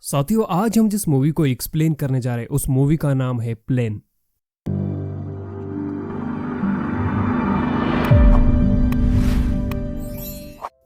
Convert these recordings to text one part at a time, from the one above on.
साथियों, आज हम जिस मूवी को एक्सप्लेन करने जा रहे हैं उस मूवी का नाम है प्लेन।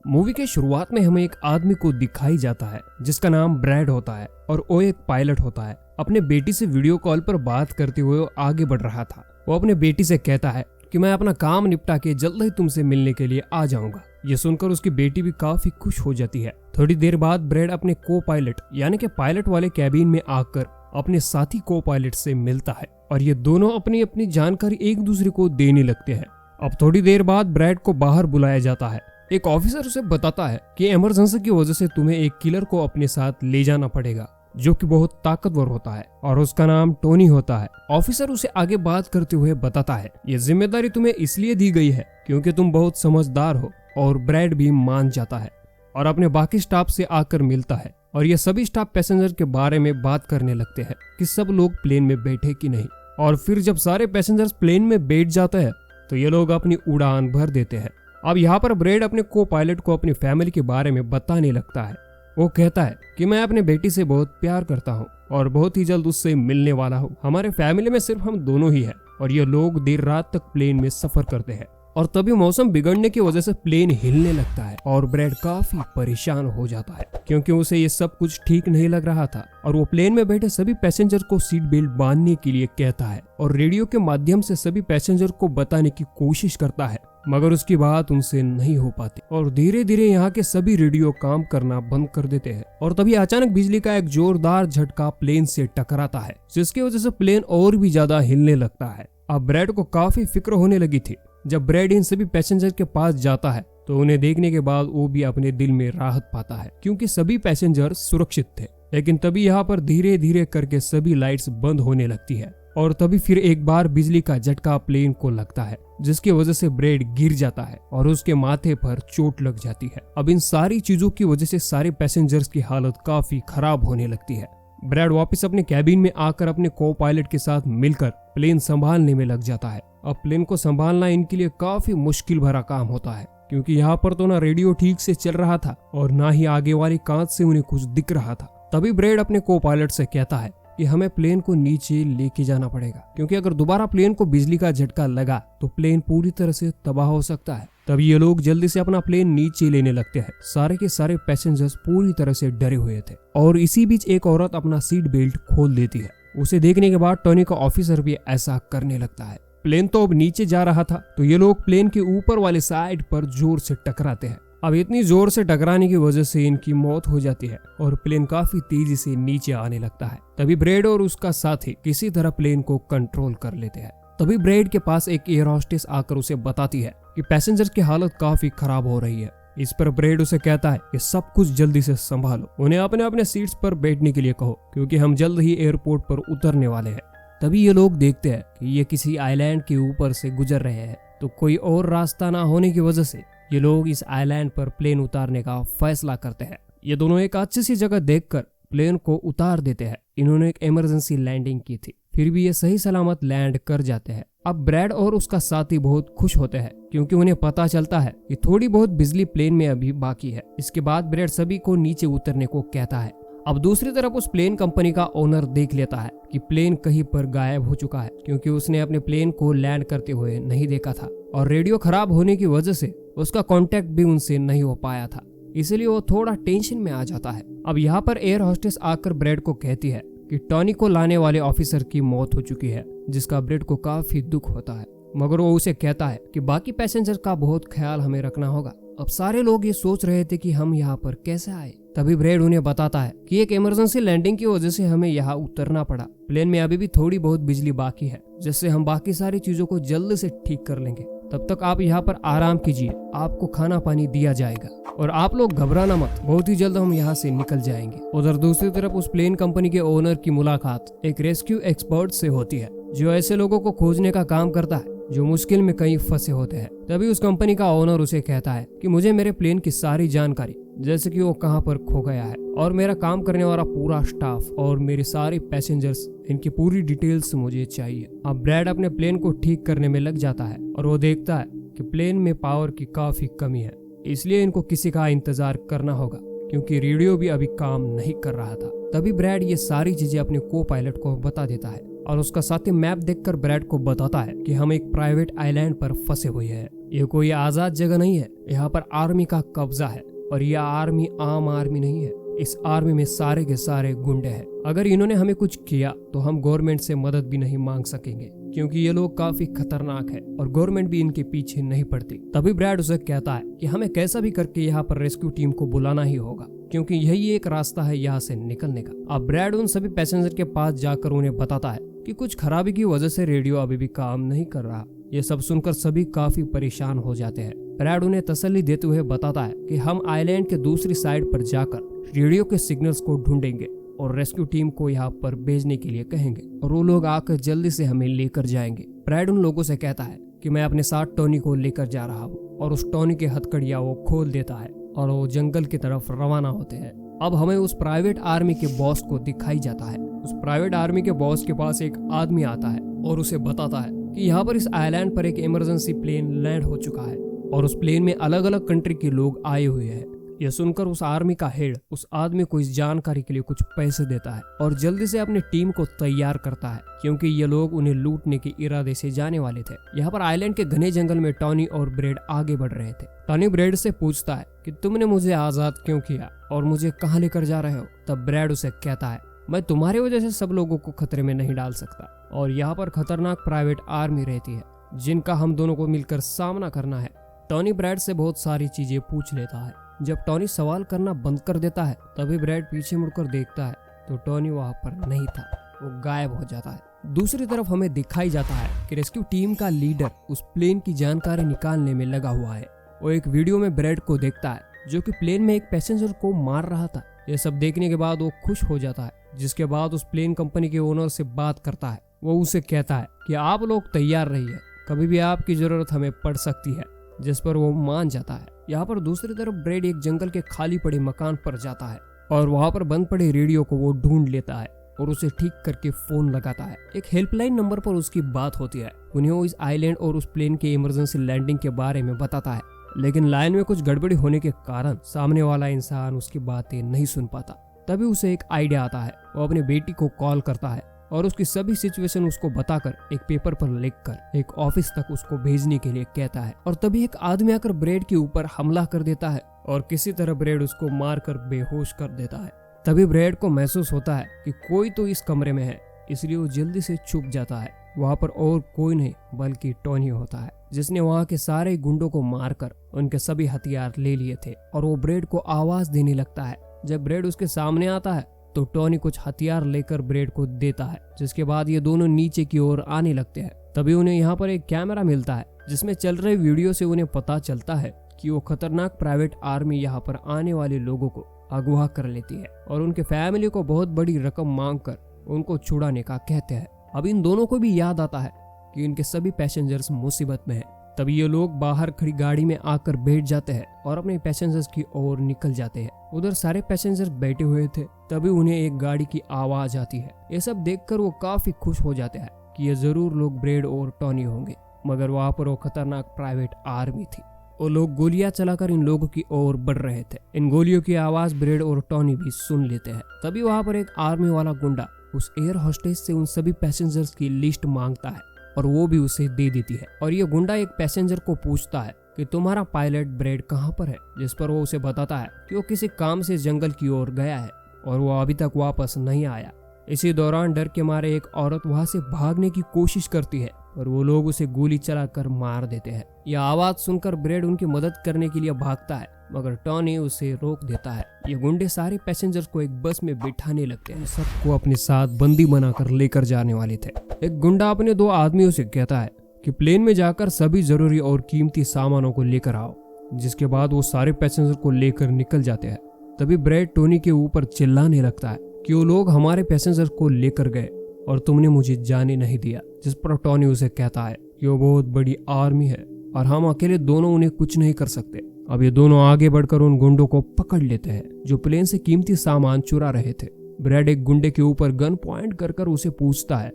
मूवी के शुरुआत में हमें एक आदमी को दिखाई जाता है जिसका नाम ब्रैड होता है और वो एक पायलट होता है। अपने बेटी से वीडियो कॉल पर बात करते हुए वो आगे बढ़ रहा था। वो अपने बेटी से कहता है कि मैं अपना काम निपटा के जल्द ही तुमसे मिलने के लिए आ जाऊंगा। ये सुनकर उसकी बेटी भी काफी खुश हो जाती है। थोड़ी देर बाद ब्रैड अपने को पायलट यानी कि पायलट वाले कैबिन में आकर अपने साथी को पायलट से मिलता है और ये दोनों अपनी अपनी जानकारी एक दूसरे को देने लगते हैं। अब थोड़ी देर बाद ब्रैड को बाहर बुलाया जाता है। एक ऑफिसर उसे बताता है कि इमरजेंसी की वजह से तुम्हें एक किलर को अपने साथ ले जाना पड़ेगा जो कि बहुत ताकतवर होता है और उसका नाम टोनी होता है। ऑफिसर उसे आगे बात करते हुए बताता है ये जिम्मेदारी तुम्हें इसलिए दी गई है क्योंकि तुम बहुत समझदार हो। और ब्रैड भी मान जाता है और अपने बाकी स्टाफ से आकर मिलता है और ये सभी स्टाफ पैसेंजर के बारे में बात करने लगते हैं कि सब लोग प्लेन में बैठे कि नहीं। और फिर जब सारे पैसेंजर्स प्लेन में बैठ जाते हैं तो ये लोग अपनी उड़ान भर देते हैं। अब यहाँ पर ब्रैड अपने को पायलट को अपनी फैमिली के बारे में बताने लगता है। वो कहता है कि मैं अपने बेटी से बहुत प्यार करता हूँ और बहुत ही जल्द उससे मिलने वाला हूँ। हमारे फैमिली में सिर्फ हम दोनों ही हैं और ये लोग देर रात तक प्लेन में सफर करते हैं। और तभी मौसम बिगड़ने की वजह से प्लेन हिलने लगता है और ब्रैड काफी परेशान हो जाता है क्योंकि उसे ये सब कुछ ठीक नहीं लग रहा था। और वो प्लेन में बैठे सभी पैसेंजर को सीट बेल्ट बांधने के लिए कहता है और रेडियो के माध्यम से सभी पैसेंजर को बताने की कोशिश करता है, मगर उसकी बात उनसे नहीं हो पाती और धीरे धीरे यहाँ के सभी रेडियो काम करना बंद कर देते हैं। और तभी अचानक बिजली का एक जोरदार झटका प्लेन से टकराता है जिसकी वजह से प्लेन और भी ज्यादा हिलने लगता है। अब ब्रैड को काफी फिक्र होने लगी थी। जब ब्रैड इन सभी पैसेंजर के पास जाता है तो उन्हें देखने के बाद वो भी अपने दिल में राहत पाता है क्योंकि सभी पैसेंजर सुरक्षित थे। लेकिन तभी यहाँ पर धीरे धीरे करके सभी लाइट्स बंद होने लगती है और तभी फिर एक बार बिजली का झटका प्लेन को लगता है जिसकी वजह से ब्रैड गिर जाता है और उसके माथे पर चोट लग जाती है। अब इन सारी चीजों की वजह से सारे पैसेंजर्स की हालत काफी खराब होने लगती है। ब्रैड वापस अपने कैबिन में आकर अपने को पायलट के साथ मिलकर प्लेन संभालने में लग जाता है। अब प्लेन को संभालना इनके लिए काफी मुश्किल भरा काम होता है क्योंकि यहाँ पर तो ना रेडियो ठीक से चल रहा था और ना ही आगे वाली कांच से उन्हें कुछ दिख रहा था। तभी ब्रैड अपने को पायलट से कहता है कि हमें प्लेन को नीचे लेके जाना पड़ेगा क्योंकि अगर दोबारा प्लेन को बिजली का झटका लगा तो प्लेन पूरी तरह से तबाह हो सकता है। तभी ये लोग जल्दी से अपना प्लेन नीचे लेने लगते हैं। सारे के सारे पैसेंजर्स पूरी तरह से डरे हुए थे और इसी बीच एक औरत अपना सीट बेल्ट खोल देती है। उसे देखने के बाद टोनी का ऑफिसर भी ऐसा करने लगता है। प्लेन तो अब नीचे जा रहा था तो ये लोग प्लेन के ऊपर वाले साइड पर जोर से टकराते हैं। अब इतनी जोर से टकराने की वजह से इनकी मौत हो जाती है और प्लेन काफी तेजी से नीचे आने लगता है। तभी ब्रैड और उसका साथी किसी तरह प्लेन को कंट्रोल कर लेते हैं। तभी ब्रैड के पास एक एयर होस्टेस आकर उसे बताती है कि पैसेंजर की हालत काफी खराब हो रही है। इस पर ब्रैड उसे कहता है कि सब कुछ जल्दी से संभालो, उन्हें अपने अपने सीट्स पर बैठने के लिए कहो क्योंकि हम जल्द ही एयरपोर्ट पर उतरने वाले हैं। तभी ये लोग देखते हैं कि ये किसी आइलैंड के ऊपर से गुजर रहे हैं तो कोई और रास्ता ना होने की वजह से ये लोग इस आइलैंड पर प्लेन उतारने का फैसला करते हैं। ये दोनों एक अच्छी सी जगह देखकर प्लेन को उतार देते हैं। इन्होंने एक इमरजेंसी लैंडिंग की थी, फिर भी ये सही सलामत लैंड कर जाते हैं। अब ब्रैड और उसका साथी बहुत खुश होते हैं क्योंकि उन्हें पता चलता है कि थोड़ी बहुत बिजली प्लेन में अभी बाकी है। इसके बाद ब्रैड सभी को नीचे उतरने को कहता है। अब दूसरी तरफ उस प्लेन कंपनी का ओनर देख लेता है कि प्लेन कहीं पर गायब हो चुका है क्योंकि उसने अपने प्लेन को लैंड करते हुए नहीं देखा था और रेडियो खराब होने की वजह से उसका कांटेक्ट भी उनसे नहीं हो पाया था, इसलिए वो थोड़ा टेंशन में आ जाता है। अब यहाँ पर एयर होस्टेस आकर ब्रैड को कहती है कि टॉनी को लाने वाले ऑफिसर की मौत हो चुकी है जिसका ब्रैड को काफी दुख होता है, मगर वो उसे कहता है कि बाकी पैसेंजर का बहुत ख्याल हमें रखना होगा। अब सारे लोग ये सोच रहे थे कि हम यहाँ पर कैसे आए। तभी ब्रैड उन्हें बताता है कि एक इमरजेंसी लैंडिंग की वजह से हमें यहाँ उतरना पड़ा। प्लेन में अभी भी थोड़ी बहुत बिजली बाकी है जिससे हम बाकी सारी चीजों को जल्द से ठीक कर लेंगे। तब तक आप यहाँ पर आराम कीजिए, आपको खाना पानी दिया जाएगा और आप लोग घबराना मत, बहुत ही जल्द हम यहाँ से निकल जाएंगे। उधर दूसरी तरफ उस प्लेन कंपनी के ओनर की मुलाकात एक रेस्क्यू एक्सपर्ट से होती है जो ऐसे लोगों को खोजने का काम करता है जो मुश्किल में कहीं फंसे होते हैं। तभी उस कंपनी का ओनर उसे कहता है कि मुझे मेरे प्लेन की सारी जानकारी, जैसे कि वो कहां पर खो गया है और मेरा काम करने वाला पूरा स्टाफ और मेरे सारे पैसेंजर्स, इनकी पूरी डिटेल्स मुझे चाहिए। अब ब्रैड अपने प्लेन को ठीक करने में लग जाता है और वो देखता है कि प्लेन में पावर की काफी कमी है, इसलिए इनको किसी का इंतजार करना होगा क्योंकि रेडियो भी अभी काम नहीं कर रहा था। तभी ब्रैड ये सारी चीजें अपने को पायलट को बता देता है और उसका साथी मैप देखकर ब्रैड को बताता है कि हम एक प्राइवेट आइलैंड पर फंसे हुए हैं। ये कोई आजाद जगह नहीं है, यहाँ पर आर्मी का कब्जा है और यह आर्मी आम आर्मी नहीं है। इस आर्मी में सारे के सारे गुंडे हैं। अगर इन्होंने हमें कुछ किया तो हम गवर्नमेंट से मदद भी नहीं मांग सकेंगे, क्योंकि ये लोग काफी खतरनाक है और गवर्नमेंट भी इनके पीछे नहीं पड़ती। तभी ब्रैड उसे कहता है कि हमें कैसा भी करके यहाँ पर रेस्क्यू टीम को बुलाना ही होगा, क्योंकि यही एक रास्ता है यहाँ से निकलने का। अब ब्रैड उन सभी पैसेंजर के पास जाकर उन्हें बताता है कि कुछ खराबी की वजह से रेडियो अभी भी काम नहीं कर रहा। ये सब सुनकर सभी काफी परेशान हो जाते हैं। ब्रैड उन्हें तसल्ली देते हुए बताता है कि हम आइलैंड के दूसरी साइड पर जाकर रेडियो के सिग्नल्स को ढूंढेंगे और रेस्क्यू टीम को यहाँ पर भेजने के लिए कहेंगे और वो लोग आकर जल्दी से हमें लेकर जाएंगे। ब्रैड उन लोगों से कहता है कि मैं अपने साथ टोनी को लेकर जा रहा हूँ और उस टोनी के हथकड़ियाँ वो खोल देता है और वो जंगल की तरफ रवाना होते हैं। अब हमें उस प्राइवेट आर्मी के बॉस को दिखाई जाता है। उस प्राइवेट आर्मी के बॉस के पास एक आदमी आता है और उसे बताता है कि यहाँ पर इस आइलैंड पर एक इमरजेंसी प्लेन लैंड हो चुका है और उस प्लेन में अलग अलग कंट्री के लोग आए हुए हैं। यह सुनकर उस आर्मी का हेड उस आदमी को इस जानकारी के लिए कुछ पैसे देता है और जल्दी से अपनी टीम को तैयार करता है, क्योंकि ये लोग उन्हें लूटने के इरादे से जाने वाले थे। यहाँ पर आइलैंड के घने जंगल में टॉनी और ब्रेड आगे बढ़ रहे थे। टॉनी ब्रेड से पूछता है कि तुमने मुझे आजाद क्यों किया और मुझे कहाँ लेकर जा रहे हो। तब ब्रेड उसे कहता है मैं तुम्हारी वजह से सब लोगों को खतरे में नहीं डाल सकता और यहाँ पर खतरनाक प्राइवेट आर्मी रहती है जिनका हम दोनों को मिलकर सामना करना है। टॉनी ब्रेड से बहुत सारी चीजें पूछ लेता है। जब टॉनी सवाल करना बंद कर देता है तभी ब्रेड पीछे मुड़कर देखता है तो टॉनी वहां पर नहीं था, वो गायब हो जाता है। दूसरी तरफ हमें दिखाई जाता है कि रेस्क्यू टीम का लीडर उस प्लेन की जानकारी निकालने में लगा हुआ है। वो एक वीडियो में ब्रेड को देखता है जो कि प्लेन में एक पैसेंजर को मार रहा था। ये सब देखने के बाद वो खुश हो जाता है, जिसके बाद उस प्लेन कंपनी के ओनर से बात करता है। वो उसे कहता है कि आप लोग तैयार रहिए, कभी भी आपकी जरूरत हमें पड़ सकती है, जिस पर वो मान जाता है। यहाँ पर दूसरी तरफ ब्रेड एक जंगल के खाली पड़े मकान पर जाता है और वहाँ पर बंद पड़े रेडियो को वो ढूंढ लेता है और उसे ठीक करके फोन लगाता है। एक हेल्पलाइन नंबर पर उसकी बात होती है। उन्हें वो इस आइलैंड और उस प्लेन के इमरजेंसी लैंडिंग के बारे में बताता है, लेकिन लाइन में कुछ गड़बड़ी होने के कारण सामने वाला इंसान उसकी बातें नहीं सुन पाता। तभी उसे एक आइडिया आता है। वो अपनी बेटी को कॉल करता है और उसकी सभी सिचुएशन उसको बताकर एक पेपर पर लिखकर एक ऑफिस तक उसको भेजने के लिए कहता है। और तभी एक आदमी आकर ब्रेड के ऊपर हमला कर देता है और किसी तरह ब्रेड उसको मारकर बेहोश कर देता है। तभी ब्रेड को महसूस होता है कि कोई तो इस कमरे में है, इसलिए वो जल्दी से छुप जाता है। वहाँ पर और कोई नहीं बल्कि टॉनी होता है, जिसने वहाँ के सारे गुंडों को मारकर उनके सभी हथियार ले लिए थे। और वो ब्रेड को आवाज देने लगता है। जब ब्रेड उसके सामने आता है तो टॉनी कुछ हथियार लेकर ब्रेड को देता है, जिसके बाद ये दोनों नीचे की ओर आने लगते हैं। तभी उन्हें यहाँ पर एक कैमरा मिलता है जिसमें चल रहे वीडियो से उन्हें पता चलता है कि वो खतरनाक प्राइवेट आर्मी यहाँ पर आने वाले लोगों को अगवा कर लेती है और उनके फैमिली को बहुत बड़ी रकम मांगकर उनको छुड़ाने का कहते हैं। अब इन दोनों को भी याद आता है कि इनके सभी पैसेंजर्स मुसीबत में हैं। तभी ये लोग बाहर खड़ी गाड़ी में आकर बैठ जाते हैं और अपने पैसेंजर्स की ओर निकल जाते हैं। उधर सारे पैसेंजर्स बैठे हुए थे। तभी उन्हें एक गाड़ी की आवाज आती है। ये सब देखकर वो काफी खुश हो जाते हैं कि ये जरूर लोग ब्रेड और टॉनी होंगे, मगर वहाँ पर वो खतरनाक प्राइवेट आर्मी थी। वो लोग गोलियां चलाकर इन लोगों की ओर बढ़ रहे थे। इन गोलियों की आवाज ब्रेड और टॉनी भी सुन लेते हैं। तभी वहाँ पर एक आर्मी वाला गुंडा उस एयर होस्टेस से उन सभी पैसेंजर्स की लिस्ट मांगता है और वो भी उसे दे देती है। और ये गुंडा एक पैसेंजर को पूछता है कि तुम्हारा पायलट ब्रेड कहाँ पर है, जिस पर वो उसे बताता है कि वो किसी काम से जंगल की ओर गया है और वो अभी तक वापस नहीं आया। इसी दौरान डर के मारे एक औरत वहां से भागने की कोशिश करती है और वो लोग उसे गोली चलाकर मार देते हैं। यह आवाज सुनकर ब्रेड उनकी मदद करने के लिए भागता है, मगर टॉनी उसे रोक देता है। ये गुंडे सारे पैसेंजर्स को एक बस में बिठाने लगते हैं। सबको अपने साथ बंदी बनाकर लेकर जाने वाले थे। एक गुंडा अपने दो आदमियों से कहता है कि प्लेन में जाकर सभी जरूरी और कीमती सामानों को लेकर आओ, जिसके बाद वो सारे पैसेंजर को लेकर निकल जाते हैं। तभी ब्रेड टोनी के ऊपर चिल्लाने लगता है कि वो लोग हमारे पैसेंजर को लेकर गए और तुमने मुझे जाने नहीं दिया, जिस पर टॉनी उसे कहता है कि वो बहुत बड़ी आर्मी है और हम अकेले दोनों उन्हें कुछ नहीं कर सकते। अब ये दोनों आगे बढ़कर उन गुंडों को पकड़ लेते हैं जो प्लेन से कीमती सामान चुरा रहे थे। ब्रेड एक गुंडे के ऊपर गन पॉइंट कर उसे पूछता है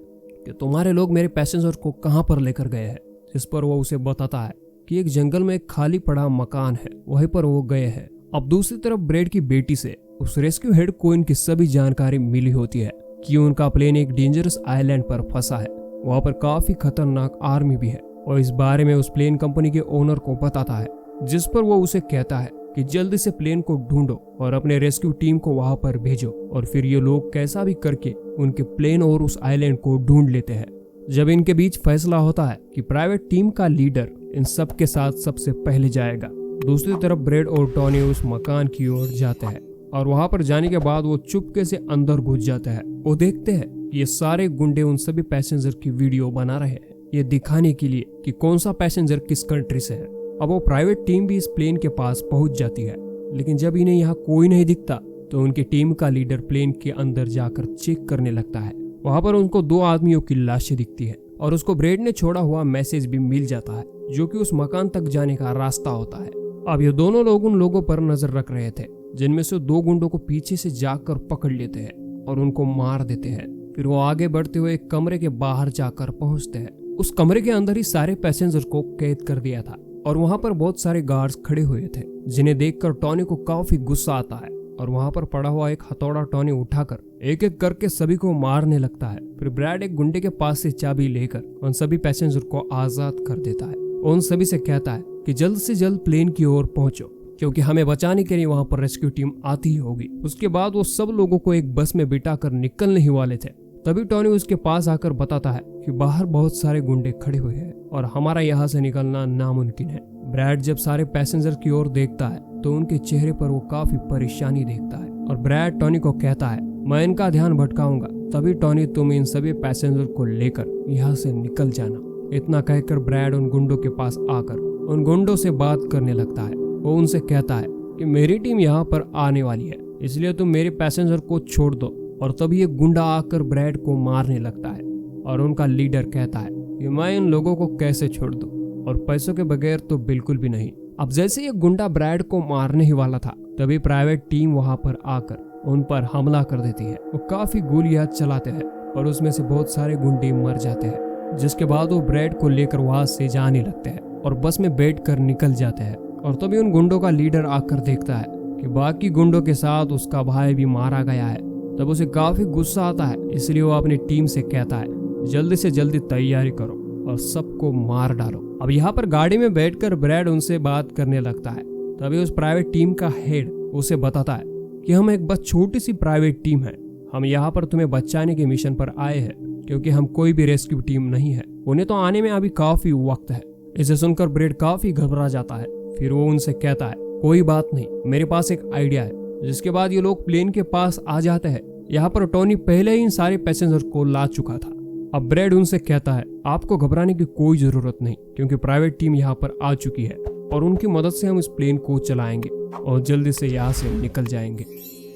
कि तुम्हारे लोग मेरे पैसेंजर को कहां पर लेकर गए हैं, जिस पर वो उसे बताता है कि एक जंगल में एक खाली पड़ा मकान है, वहीं पर वो गए हैं। अब दूसरी तरफ ब्रेड की बेटी से उस रेस्क्यू हेड को इनकी सभी जानकारी मिली होती है कि उनका प्लेन एक डेंजरस आइलैंड पर फंसा है। वहाँ पर काफी खतरनाक आर्मी भी है और इस बारे में उस प्लेन कंपनी के ओनर को बताता है, जिस पर वो उसे कहता है कि जल्दी से प्लेन को ढूंढो और अपने रेस्क्यू टीम को वहां पर भेजो। और फिर ये लोग कैसा भी करके उनके प्लेन और उस आइलैंड को ढूंढ लेते हैं। जब इनके बीच फैसला होता है कि प्राइवेट टीम का लीडर इन सब के साथ सबसे पहले जाएगा। दूसरी तरफ ब्रैड और टॉनी उस मकान की ओर जाते हैं और वहां पर जाने के बाद वो चुपके से अंदर घुस जाते हैं। वो देखते हैं कि ये सारे गुंडे उन सभी पैसेंजर की वीडियो बना रहे हैं, ये दिखाने के लिए कि कौन सा पैसेंजर किस कंट्री से है। अब वो प्राइवेट टीम भी इस प्लेन के पास पहुंच जाती है, लेकिन जब इन्हें यहाँ कोई नहीं दिखता तो उनकी टीम का लीडर प्लेन के अंदर जाकर चेक करने लगता है। वहां पर उनको 2 आदमियों की लाशें दिखती है और उसको ब्रेड ने छोड़ा हुआ मैसेज भी मिल जाता है, जो कि उस मकान तक जाने का रास्ता होता है। अब ये दोनों लोग उन लोगों पर नजर रख रहे थे, जिनमें से 2 गुंडों को पीछे से जाकर पकड़ लेते हैं और उनको मार देते हैं। फिर वो आगे बढ़ते हुए एक कमरे के बाहर जाकर पहुंचते हैं। उस कमरे के अंदर ही सारे पैसेंजर को कैद कर दिया था और वहां पर बहुत सारे गार्ड्स खड़े हुए थे, जिन्हें देखकर टॉनी को काफी गुस्सा आता है और वहां पर पड़ा हुआ एक हथौड़ा टॉनी उठाकर एक एक करके सभी को मारने लगता है। फिर ब्रैड एक गुंडे के पास से चाबी लेकर उन सभी पैसेंजर को आजाद कर देता है। उन सभी से कहता है कि जल्द से जल्द प्लेन की ओर पहुंचो, क्योंकि हमें बचाने के लिए वहां पर रेस्क्यू टीम आती ही होगी। उसके बाद वो सब लोगों को एक बस में बिठाकर निकलने ही वाले थे। तभी टॉनी उसके पास आकर बताता है कि बाहर बहुत सारे गुंडे खड़े हुए हैं और हमारा यहाँ से निकलना नामुमकिन है। ब्रैड जब सारे पैसेंजर की ओर देखता है तो उनके चेहरे पर वो काफी परेशानी देखता है और ब्रैड टॉनी को कहता है, मैं इनका ध्यान भटकाऊंगा, तभी टॉनी तुम इन सभी पैसेंजर को लेकर यहाँ से निकल जाना। इतना कहकर ब्रैड उन गुंडों के पास आकर उन गुंडों से बात करने लगता है। वो उनसे कहता है कि मेरी टीम यहाँ पर आने वाली है, इसलिए तुम मेरे पैसेंजर को छोड़ दो। और तभी एक गुंडा आकर ब्रैड को मारने लगता है और उनका लीडर कहता है कि मैं इन लोगों को कैसे छोड़ दूं, और पैसों के बगैर तो बिल्कुल भी नहीं। अब जैसे ये गुंडा ब्रैड को मारने ही वाला था, तभी प्राइवेट टीम वहां पर आकर उन पर हमला कर देती है। वो काफी गोलियां चलाते हैं और उसमें से बहुत सारे गुंडे मर जाते हैं, जिसके बाद वो ब्रैड को लेकर वहां से जाने लगते हैं और बस में बैठकर निकल जाते हैं। और तभी उन गुंडों का लीडर आकर देखता है कि बाकी गुंडों के साथ उसका भाई भी मारा गया है। तब उसे काफी गुस्सा आता है, इसलिए वो अपनी टीम से कहता है जल्दी से जल्दी तैयारी करो और सबको मार डालो। अब यहाँ पर गाड़ी में बैठकर ब्रैड उनसे बात करने लगता है। तभी उस प्राइवेट टीम का हेड उसे बताता है कि हम एक बस छोटी सी प्राइवेट टीम है, हम यहाँ पर तुम्हें बचाने के मिशन पर आए हैं, क्योंकि हम कोई भी रेस्क्यू टीम नहीं है, उन्हें तो आने में अभी काफी वक्त है। इसे सुनकर ब्रैड काफी घबरा जाता है। फिर वो उनसे कहता है कोई बात नहीं, मेरे पास एक आइडिया है। जिसके बाद ये लोग प्लेन के पास आ जाते हैं। यहाँ पर टॉनी पहले ही इन सारे पैसेंजर को ला चुका था। अब ब्रैड उनसे कहता है आपको घबराने की कोई जरूरत नहीं, क्योंकि प्राइवेट टीम यहाँ पर आ चुकी है और उनकी मदद से हम इस प्लेन को चलाएंगे और जल्दी से यहाँ से निकल जाएंगे।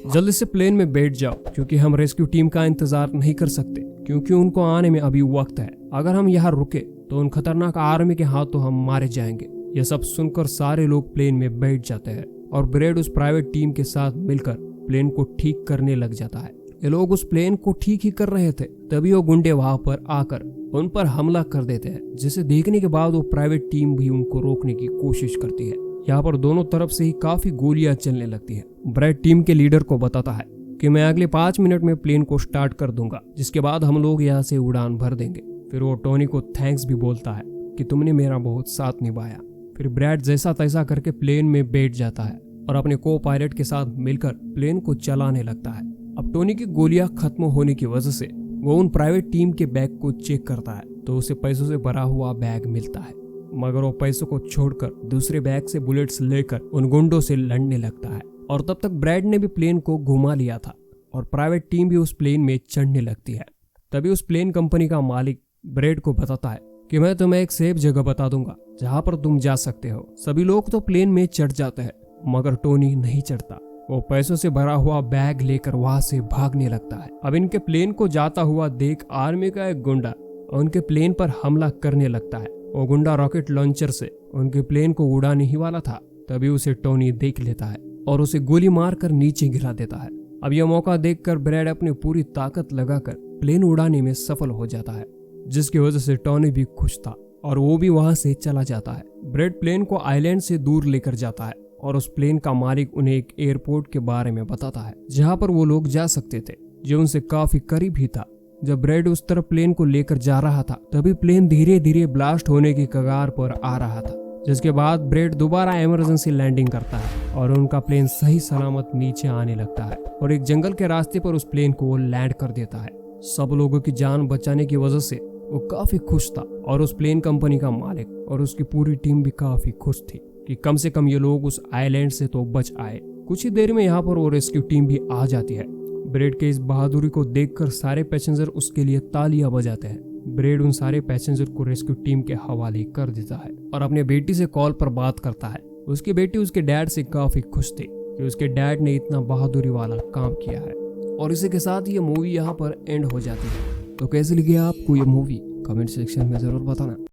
जल्दी से प्लेन में बैठ जाओ, क्योंकि हम रेस्क्यू टीम का इंतजार नहीं कर सकते, क्योंकि उनको आने में अभी वक्त है। अगर हम यहाँ रुके तो उन खतरनाक आर्मी के हाथों हम मारे जाएंगे। यह सब सुनकर सारे लोग प्लेन में बैठ जाते हैं और ब्रैड उस प्राइवेट टीम के साथ मिलकर प्लेन को ठीक करने लग जाता है। ये लोग उस प्लेन को ठीक ही कर रहे थे, तभी वो गुंडे वहां पर आकर उन पर हमला कर देते हैं, जिसे देखने के बाद वो प्राइवेट टीम भी उनको रोकने की कोशिश करती है। यहाँ पर दोनों तरफ से ही काफी गोलियां चलने लगती है। ब्रैड टीम के लीडर को बताता है कि मैं अगले 5 मिनट में प्लेन को स्टार्ट कर दूंगा, जिसके बाद हम लोग यहाँ से उड़ान भर देंगे। फिर वो टोनी को थैंक्स भी बोलता है कि तुमने मेरा बहुत साथ निभाया। फिर ब्रैड जैसा तैसा करके प्लेन में बैठ जाता है और अपने को पायलट के साथ मिलकर प्लेन को चलाने लगता है। अब टोनी की गोलियां खत्म होने की वजह से वो उन प्राइवेट टीम के बैग को चेक करता है, तो उसे पैसों से भरा हुआ बैग मिलता है। मगर वो पैसों को छोड़कर दूसरे बैग से बुलेट्स लेकर उन गुंडों से लड़ने लगता है। और तब तक ब्रैड ने भी प्लेन को घुमा लिया था और प्राइवेट टीम भी उस प्लेन में चढ़ने लगती है। तभी उस प्लेन कंपनी का मालिक ब्रैड को बताता है कि मैं तुम्हें एक सेफ जगह बता दूंगा जहां पर तुम जा सकते हो। सभी लोग तो प्लेन में चढ़ जाते हैं, मगर टोनी नहीं चढ़ता। वो पैसों से भरा हुआ बैग लेकर वहां से भागने लगता है। अब इनके प्लेन को जाता हुआ देख आर्मी का एक गुंडा उनके प्लेन पर हमला करने लगता है। वो गुंडा रॉकेट लॉन्चर से उनके प्लेन को उड़ाने ही वाला था, तभी उसे टोनी देख लेता है और उसे गोली मारकर नीचे गिरा देता है। अब यह मौका देखकर ब्रैड अपनी पूरी ताकत लगाकर प्लेन उड़ाने में सफल हो जाता है, जिसकी वजह से टोनी भी खुश था और वो भी वहां से चला जाता है। ब्रैड प्लेन को आइलैंड से दूर लेकर जाता है और उस प्लेन का मालिक उन्हें एक एयरपोर्ट के बारे में बताता है जहाँ पर वो लोग जा सकते थे, जो उनसे काफी करीब ही था। जब ब्रैड उस तरफ प्लेन को लेकर जा रहा था तभी प्लेन धीरे धीरे ब्लास्ट होने की कगार पर आ रहा था, जिसके बाद ब्रैड दोबारा इमरजेंसी लैंडिंग करता है और उनका प्लेन सही सलामत नीचे आने लगता है और एक जंगल के रास्ते पर उस प्लेन को लैंड कर देता है। सब लोगों की जान बचाने की वजह से वो काफी खुश था और उस प्लेन कंपनी का मालिक और उसकी पूरी टीम भी काफी खुश थी कि कम से कम ये लोग उस आइलैंड से तो बच आए। कुछ ही देर में यहाँ पर वो रेस्क्यू टीम भी आ जाती है। ब्रैड के इस बहादुरी को देखकर सारे पैसेंजर उसके लिए तालियां बजाते हैं। ब्रैड उन सारे पैसेंजर को रेस्क्यू टीम के हवाले कर देता है और अपने बेटी से कॉल पर बात करता है। उसकी बेटी उसके डैड से काफी खुश थी कि उसके डैड ने इतना बहादुरी वाला काम किया है। और इसी के साथ ये मूवी यहाँ पर एंड हो जाती है। तो कैसी लगी आपको ये मूवी कमेंट सेक्शन में जरूर बताना।